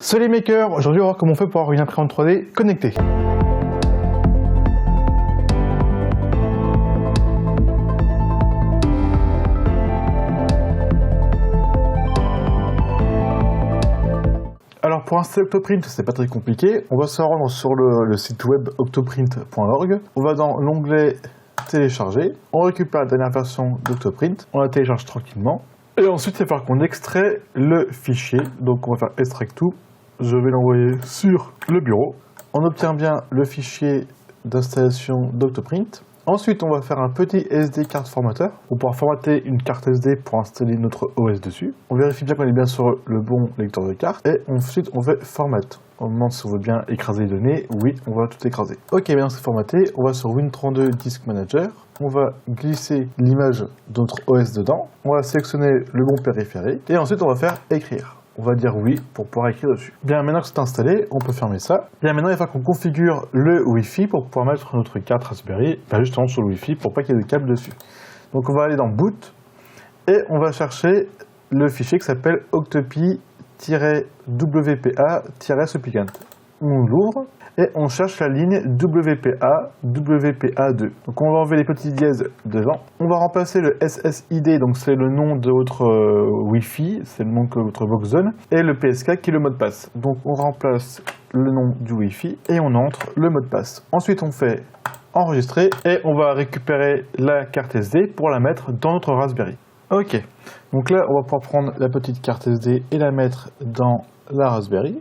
Salut les makers, aujourd'hui on va voir comment on fait pour avoir une imprimante 3D connectée. Alors pour installer Octoprint, c'est pas très compliqué, on va se rendre sur le site web octoprint.org, on va dans l'onglet télécharger, on récupère la dernière version d'Octoprint, on la télécharge tranquillement, et ensuite il va falloir qu'on extrait le fichier, donc on va faire extract tout. Je vais l'envoyer sur le bureau. On obtient bien le fichier d'installation d'Octoprint. Ensuite, on va faire un petit SD card formateur pour pouvoir formater une carte SD pour installer notre OS dessus. On vérifie bien qu'on est bien sur le bon lecteur de carte. Et ensuite, on fait Format. On demande si on veut bien écraser les données. Oui, on va tout écraser. Ok, maintenant c'est formaté. On va sur Win32 Disk Manager. On va glisser l'image de notre OS dedans. On va sélectionner le bon périphérique. Et ensuite, on va faire Écrire. On va dire oui pour pouvoir écrire dessus. Bien, maintenant que c'est installé, on peut fermer ça. Bien, maintenant il va falloir qu'on configure le Wi-Fi pour pouvoir mettre notre carte Raspberry justement sur le Wi-Fi pour pas qu'il y ait de câble dessus. Donc on va aller dans Boot et on va chercher le fichier qui s'appelle octopi-wpa-supplicant. On l'ouvre et on cherche la ligne WPA, WPA2. Donc on va enlever les petits dièses devant. On va remplacer le SSID, donc c'est le nom de votre Wi-Fi, c'est le nom de votre box zone, et le PSK qui est le mot de passe. Donc on remplace le nom du Wi-Fi et on entre le mot de passe. Ensuite on fait enregistrer et on va récupérer la carte SD pour la mettre dans notre Raspberry. Ok, donc là on va pouvoir prendre la petite carte SD et la mettre dans la Raspberry.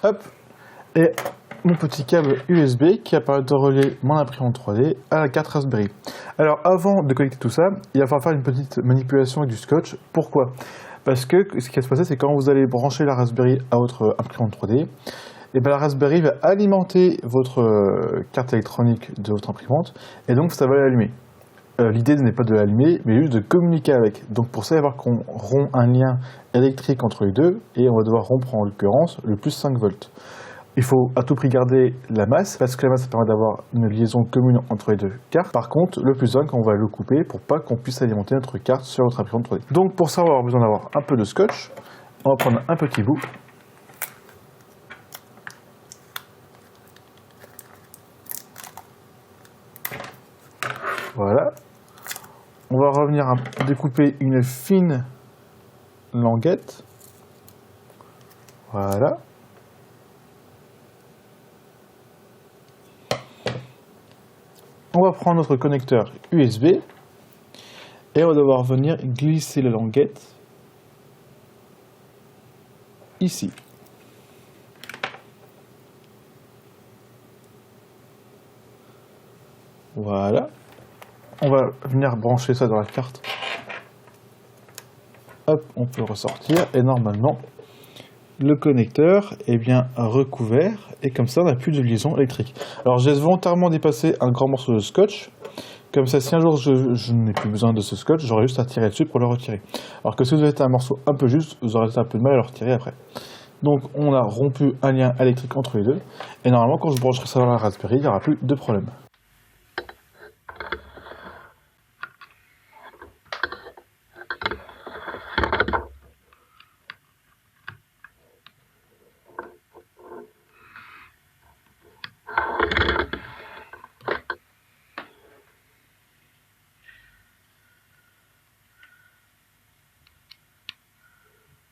Hop, et mon petit câble USB qui va permettre de relier mon imprimante 3D à la carte Raspberry. Alors avant de connecter tout ça, il va falloir faire une petite manipulation avec du scotch. Pourquoi? Parce que ce qui va se passer, c'est quand vous allez brancher la Raspberry à votre imprimante 3D, et bien la Raspberry va alimenter votre carte électronique de votre imprimante, et donc ça va l'allumer. L'idée n'est pas de l'allumer, mais juste de communiquer avec. Donc pour ça, il va falloir qu'on rompt un lien électrique entre les deux, et on va devoir rompre en l'occurrence le plus 5 volts. Il faut à tout prix garder la masse, parce que la masse ça permet d'avoir une liaison commune entre les deux cartes. Par contre, le plus 5, on va le couper pour pas qu'on puisse alimenter notre carte sur notre imprimante 3D. Donc pour ça, on va avoir besoin d'avoir un peu de scotch. On va prendre un petit bout. Voilà. On va revenir à découper une fine languette. Voilà. On va prendre notre connecteur USB et on va devoir venir glisser la languette ici. Voilà. On va venir brancher ça dans la carte. Hop, on peut ressortir et normalement le connecteur est bien recouvert et comme ça on n'a plus de liaison électrique. Alors j'ai volontairement dépassé un grand morceau de scotch, comme ça si un jour je n'ai plus besoin de ce scotch, j'aurai juste à tirer dessus pour le retirer. Alors que si vous avez un morceau un peu juste, vous aurez un peu de mal à le retirer après. Donc on a rompu un lien électrique entre les deux et normalement quand je brancherai ça dans la Raspberry, il n'y aura plus de problème.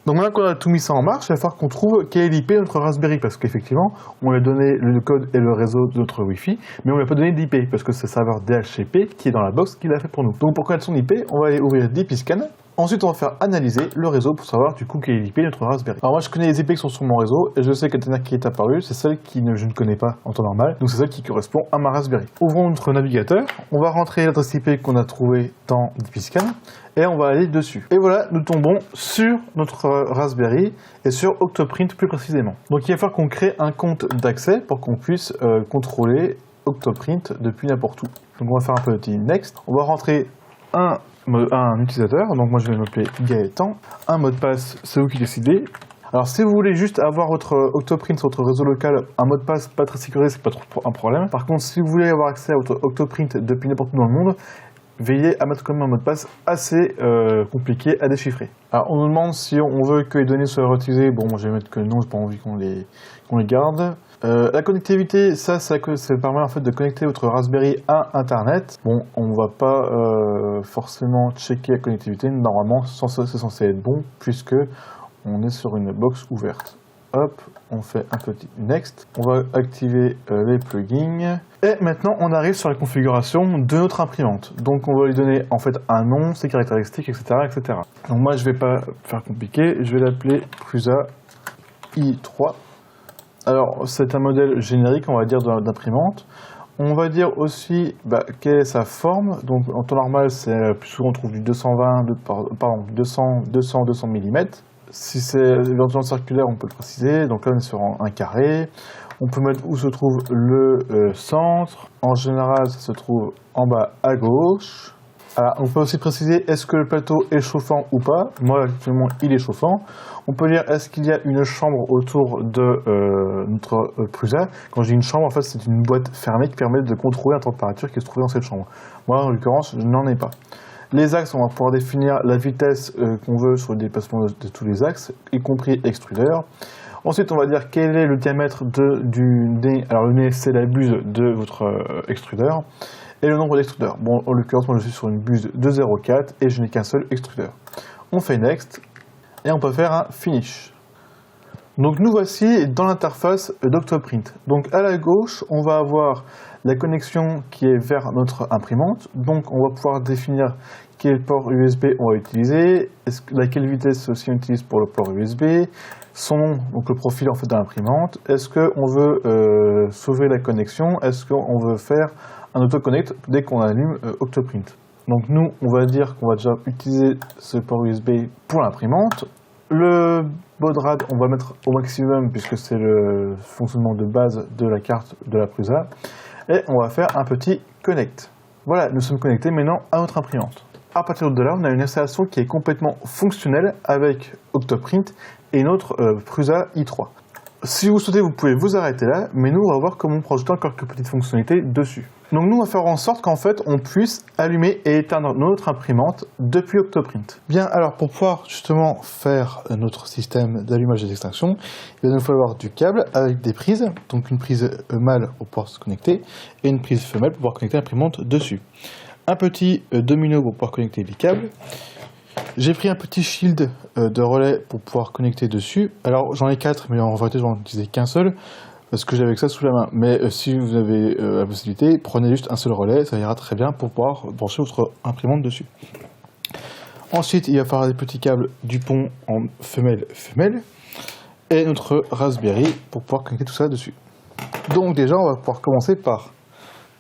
Donc maintenant qu'on a tout mis ça en marche, il va falloir qu'on trouve quel est l'IP de notre Raspberry, parce qu'effectivement, on lui a donné le code et le réseau de notre Wi-Fi, mais on lui a pas donné d'IP, parce que c'est le serveur DHCP qui est dans la box qui l'a fait pour nous. Donc pour connaître son IP, on va aller ouvrir DPScan. Ensuite, on va faire analyser le réseau pour savoir du coup quel est l'IP de notre Raspberry. Alors moi, je connais les IP qui sont sur mon réseau, et je sais que la dernière qui est apparue, c'est celle je ne connais pas en temps normal, donc c'est celle qui correspond à ma Raspberry. Ouvrons notre navigateur, on va rentrer l'adresse IP qu'on a trouvée dans DPScan, et on va aller dessus. Et voilà, nous tombons sur notre Raspberry et sur Octoprint plus précisément. Donc il va falloir qu'on crée un compte d'accès pour qu'on puisse contrôler Octoprint depuis n'importe où. Donc on va faire un petit next. On va rentrer un utilisateur, donc moi je vais m'appeler Gaëtan. Un mot de passe, c'est vous qui décidez. Alors si vous voulez juste avoir votre Octoprint sur votre réseau local, un mot de passe pas très sécurisé, c'est pas trop un problème. Par contre, si vous voulez avoir accès à votre Octoprint depuis n'importe où dans le monde, veillez à mettre quand même un mot de passe assez compliqué à déchiffrer. Alors on nous demande si on veut que les données soient réutilisées. Bon, moi je vais mettre que non, j'ai pas envie qu'on les garde. La connectivité, ça permet en fait de connecter votre Raspberry à Internet. Bon, on va pas forcément checker la connectivité. Normalement, c'est censé être bon puisque on est sur une box ouverte. Hop, on fait un petit next. On va activer les plugins. Et maintenant, on arrive sur la configuration de notre imprimante. Donc, on va lui donner en fait un nom, ses caractéristiques, etc., etc. Donc, moi, je vais pas faire compliqué. Je vais l'appeler Prusa i3. Alors, c'est un modèle générique, on va dire, d'imprimante. On va dire aussi quelle est sa forme. Donc, en temps normal, c'est plus souvent on trouve du 220, 200 mm. Si c'est éventuellement circulaire, on peut le préciser. Donc là, on est sur un carré. On peut mettre où se trouve le centre. En général, ça se trouve en bas à gauche. Alors, on peut aussi préciser est-ce que le plateau est chauffant ou pas. Moi, actuellement, il est chauffant. On peut dire est-ce qu'il y a une chambre autour de notre Prusa. Quand je dis une chambre, en fait, c'est une boîte fermée qui permet de contrôler la température qui se trouve dans cette chambre. Moi, en l'occurrence, je n'en ai pas. Les axes, on va pouvoir définir la vitesse qu'on veut sur le déplacement de tous les axes, y compris extrudeur. Ensuite, on va dire quel est le diamètre du nez. Alors, le nez, c'est la buse de votre extrudeur. Et le nombre d'extrudeurs. Bon, en l'occurrence, moi, je suis sur une buse de 0,4 et je n'ai qu'un seul extrudeur. On fait Next et on peut faire un Finish. Donc, nous voici dans l'interface d'Octoprint. Donc, à la gauche, on va avoir la connexion qui est vers notre imprimante. Donc, on va pouvoir définir quel port USB on va utiliser, laquelle vitesse aussi on utilise pour le port USB, son nom, donc le profil en fait de l'imprimante. Est-ce qu'on veut sauver la connexion? Est-ce qu'on veut faire un autoconnect dès qu'on allume Octoprint? Donc nous, on va dire qu'on va déjà utiliser ce port USB pour l'imprimante. Le baud rad, on va mettre au maximum puisque c'est le fonctionnement de base de la carte de la Prusa. Et on va faire un petit connect. Voilà, nous sommes connectés maintenant à notre imprimante. À partir de là, on a une installation qui est complètement fonctionnelle avec Octoprint et notre Prusa i3. Si vous souhaitez, vous pouvez vous arrêter là, mais nous, on va voir comment rajouter encore quelques petites fonctionnalités dessus. Donc nous, on va faire en sorte qu'en fait, on puisse allumer et éteindre notre imprimante depuis Octoprint. Bien, alors pour pouvoir justement faire notre système d'allumage et d'extinction, il va nous falloir du câble avec des prises, donc une prise mâle pour pouvoir se connecter et une prise femelle pour pouvoir connecter l'imprimante dessus. Un petit domino pour pouvoir connecter les câbles. J'ai pris un petit shield de relais pour pouvoir connecter dessus. Alors j'en ai 4, mais en vérité j'en utilisais qu'un seul, parce que j'avais que ça sous la main. Mais si vous avez la possibilité, prenez juste un seul relais, ça ira très bien pour pouvoir brancher votre imprimante dessus. Ensuite, il va falloir des petits câbles du pont en femelle, et notre Raspberry pour pouvoir connecter tout ça dessus. Donc déjà, on va pouvoir commencer par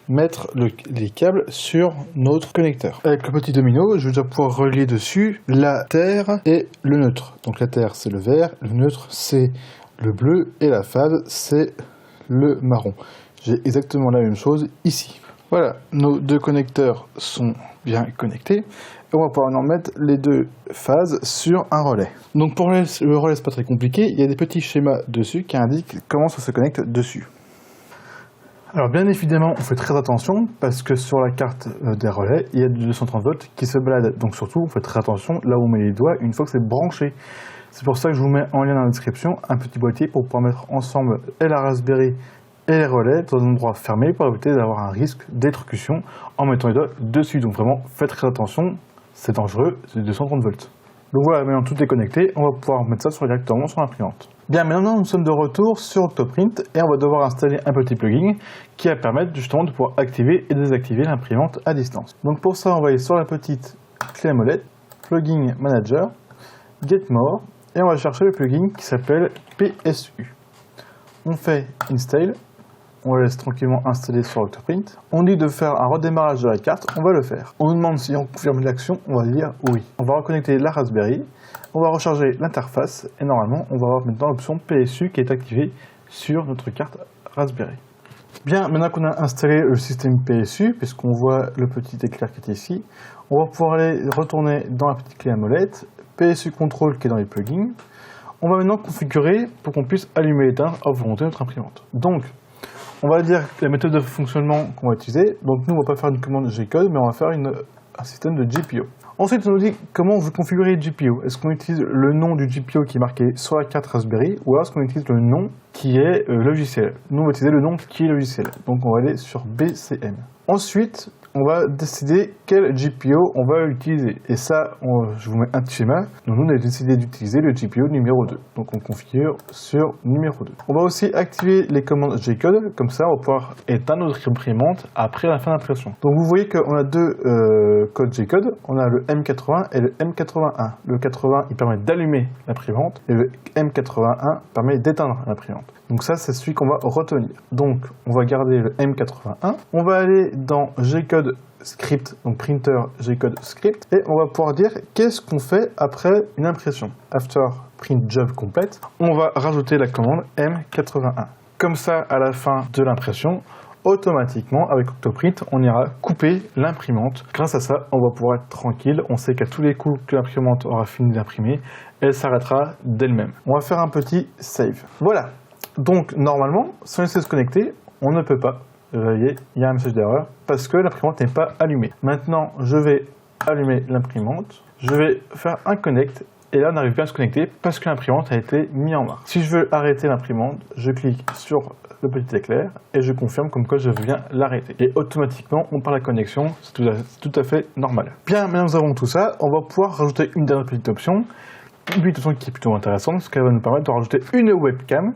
mettre les câbles sur notre connecteur. Avec le petit domino, je vais déjà pouvoir relier dessus la terre et le neutre. Donc la terre, c'est le vert, le neutre, c'est le bleu, et la phase, c'est le marron. J'ai exactement la même chose ici. Voilà, nos deux connecteurs sont bien connectés. Et on va pouvoir en mettre les deux phases sur un relais. Donc pour le relais, c'est pas très compliqué. Il y a des petits schémas dessus qui indiquent comment ça se connecte dessus. Alors bien évidemment, on fait très attention parce que sur la carte des relais, il y a du 230 volts qui se balade. Donc surtout, on fait très attention là où on met les doigts une fois que c'est branché. C'est pour ça que je vous mets en lien dans la description un petit boîtier pour pouvoir mettre ensemble et la Raspberry et les relais dans un endroit fermé pour éviter d'avoir un risque d'électrocution en mettant les doigts dessus. Donc vraiment, faites très attention, c'est dangereux, c'est 230 volts. Donc voilà, maintenant tout est connecté, on va pouvoir mettre ça directement sur l'imprimante. Bien, maintenant nous sommes de retour sur Octoprint et on va devoir installer un petit plugin qui va permettre justement de pouvoir activer et désactiver l'imprimante à distance. Donc pour ça, on va aller sur la petite clé à molette, Plugin Manager, Get More, et on va chercher le plugin qui s'appelle PSU. On fait Install, on le laisse tranquillement installer sur Octoprint. On dit de faire un redémarrage de la carte, on va le faire. On nous demande si on confirme l'action, on va dire oui. On va reconnecter la Raspberry, on va recharger l'interface et normalement on va avoir maintenant l'option PSU qui est activée sur notre carte Raspberry. Bien, maintenant qu'on a installé le système PSU, puisqu'on voit le petit éclair qui est ici, on va pouvoir aller retourner dans la petite clé à molette, PSU Control qui est dans les plugins. On va maintenant configurer pour qu'on puisse allumer et éteindre à volonté notre imprimante. Donc, on va dire la méthode de fonctionnement qu'on va utiliser. Donc nous, on ne va pas faire une commande G-code, mais on va faire une un système de GPIO. Ensuite, on nous dit comment vous configurez le GPIO. Est-ce qu'on utilise le nom du GPIO qui est marqué sur la carte Raspberry ou alors est-ce qu'on utilise le nom qui est logiciel? Nous, on va utiliser le nom qui est logiciel. Donc, on va aller sur BCM. Ensuite, on va décider quel GPIO on va utiliser. Et ça, je vous mets un petit schéma. Donc, nous, on a décidé d'utiliser le GPIO numéro 2. Donc, on configure sur numéro 2. On va aussi activer les commandes G-code. Comme ça, on va pouvoir éteindre notre imprimante après la fin d'impression. Donc, vous voyez qu'on a deux codes G-code. On a le M80 et le M81. Le 80, il permet d'allumer l'imprimante. Et le M81 permet d'éteindre l'imprimante. Donc ça, c'est celui qu'on va retenir. Donc, on va garder le M81. On va aller dans G-code script, donc printer G-code script, et on va pouvoir dire qu'est-ce qu'on fait après une impression. After print job complete, on va rajouter la commande M81. Comme ça, à la fin de l'impression, automatiquement, avec Octoprint, on ira couper l'imprimante. Grâce à ça, on va pouvoir être tranquille. On sait qu'à tous les coups que l'imprimante aura fini d'imprimer, elle s'arrêtera d'elle-même. On va faire un petit save. Voilà. Donc, normalement, si on essaie de se connecter, on ne peut pas. Vous voyez, il y a un message d'erreur parce que l'imprimante n'est pas allumée. Maintenant, je vais allumer l'imprimante. Je vais faire un connect. Et là, on n'arrive pas à se connecter parce que l'imprimante a été mise en marche. Si je veux arrêter l'imprimante, je clique sur le petit éclair et je confirme comme quoi je viens l'arrêter. Et automatiquement, on part la connexion. C'est tout à fait normal. Bien, maintenant nous avons tout ça, on va pouvoir rajouter une dernière petite option. Une petite option qui est plutôt intéressante, parce qu'elle va nous permettre de rajouter une webcam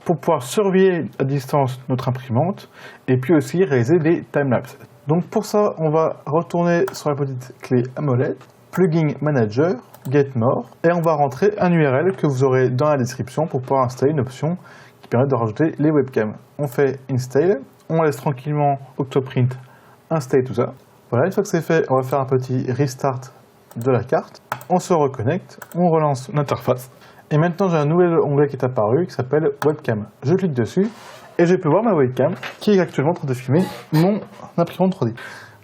pour pouvoir surveiller à distance notre imprimante et puis aussi réaliser des timelapses. Donc pour ça, on va retourner sur la petite clé AMOLED, Plugin Manager, Get More, et on va rentrer un URL que vous aurez dans la description pour pouvoir installer une option qui permet de rajouter les webcams. On fait Install, on laisse tranquillement Octoprint installer tout ça. Voilà, une fois que c'est fait, on va faire un petit restart de la carte. On se reconnecte, on relance l'interface. Et maintenant, j'ai un nouvel onglet qui est apparu qui s'appelle Webcam. Je clique dessus et je peux voir ma webcam qui est actuellement en train de filmer mon imprimante 3D.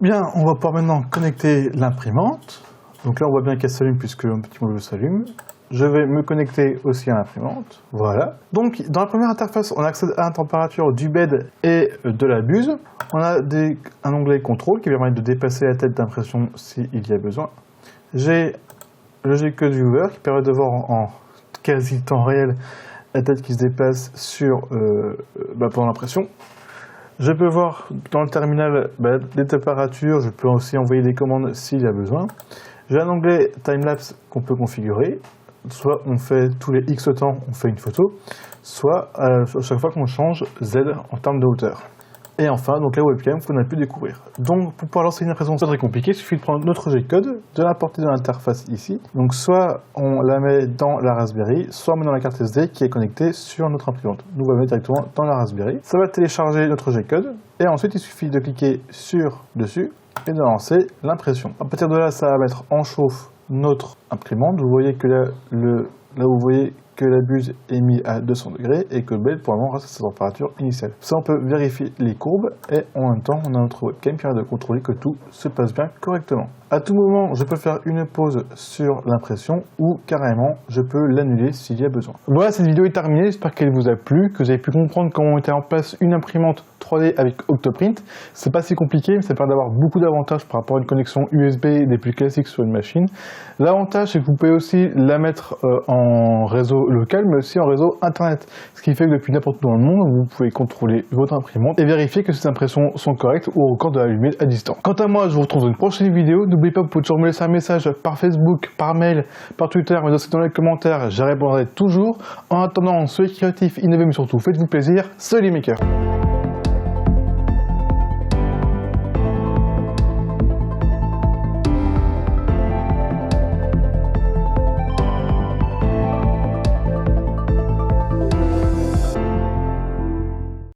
Bien, on va pouvoir maintenant connecter l'imprimante. Donc là, on voit bien qu'elle s'allume puisque un petit module s'allume. Je vais me connecter aussi à l'imprimante. Voilà. Donc, dans la première interface, on accède à la température du bed et de la buse. On a un onglet contrôle qui permet de déplacer la tête d'impression s'il y a besoin. J'ai le G-code viewer qui permet de voir en quasi temps réel la tête qui se déplace pendant l'impression. Je peux voir dans le terminal les températures, je peux aussi envoyer des commandes s'il y a besoin. J'ai un onglet timelapse qu'on peut configurer, soit on fait tous les X temps, on fait une photo, soit à chaque fois qu'on change Z en termes de hauteur. Et enfin, donc la webcam qu'on a pu découvrir. Donc pour pouvoir lancer une impression, c'est très compliqué, il suffit de prendre notre G-code, de l'importer dans l'interface ici. Donc soit on la met dans la Raspberry, soit on met dans la carte SD qui est connectée sur notre imprimante. Nous on va mettre directement dans la Raspberry. Ça va télécharger notre G-code et ensuite il suffit de cliquer dessus et de lancer l'impression. À partir de là, ça va mettre en chauffe notre imprimante. Vous voyez que là vous voyez que la buse est mise à 200 degrés et que le bed pour le moment reste à sa température initiale. Ça, on peut vérifier les courbes et en même temps, on a notre webcam qui permet de contrôler que tout se passe bien correctement. À tout moment, je peux faire une pause sur l'impression ou carrément, je peux l'annuler s'il y a besoin. Voilà, cette vidéo est terminée. J'espère qu'elle vous a plu, que vous avez pu comprendre comment mettre en place une imprimante 3D avec Octoprint. C'est pas si compliqué, mais ça permet d'avoir beaucoup d'avantages par rapport à une connexion USB des plus classiques sur une machine. L'avantage, c'est que vous pouvez aussi la mettre en réseau local, mais aussi en réseau internet. Ce qui fait que depuis n'importe où dans le monde, vous pouvez contrôler votre imprimante et vérifier que ces impressions sont correctes ou encore de l'allumer à distance. Quant à moi, je vous retrouve dans une prochaine vidéo. N'oubliez pas, vous pouvez toujours me laisser un message par Facebook, par mail, par Twitter, mais aussi dans les commentaires. J'y répondrai toujours. En attendant, soyez créatifs, innovez, mais surtout faites-vous plaisir. Salut les makers!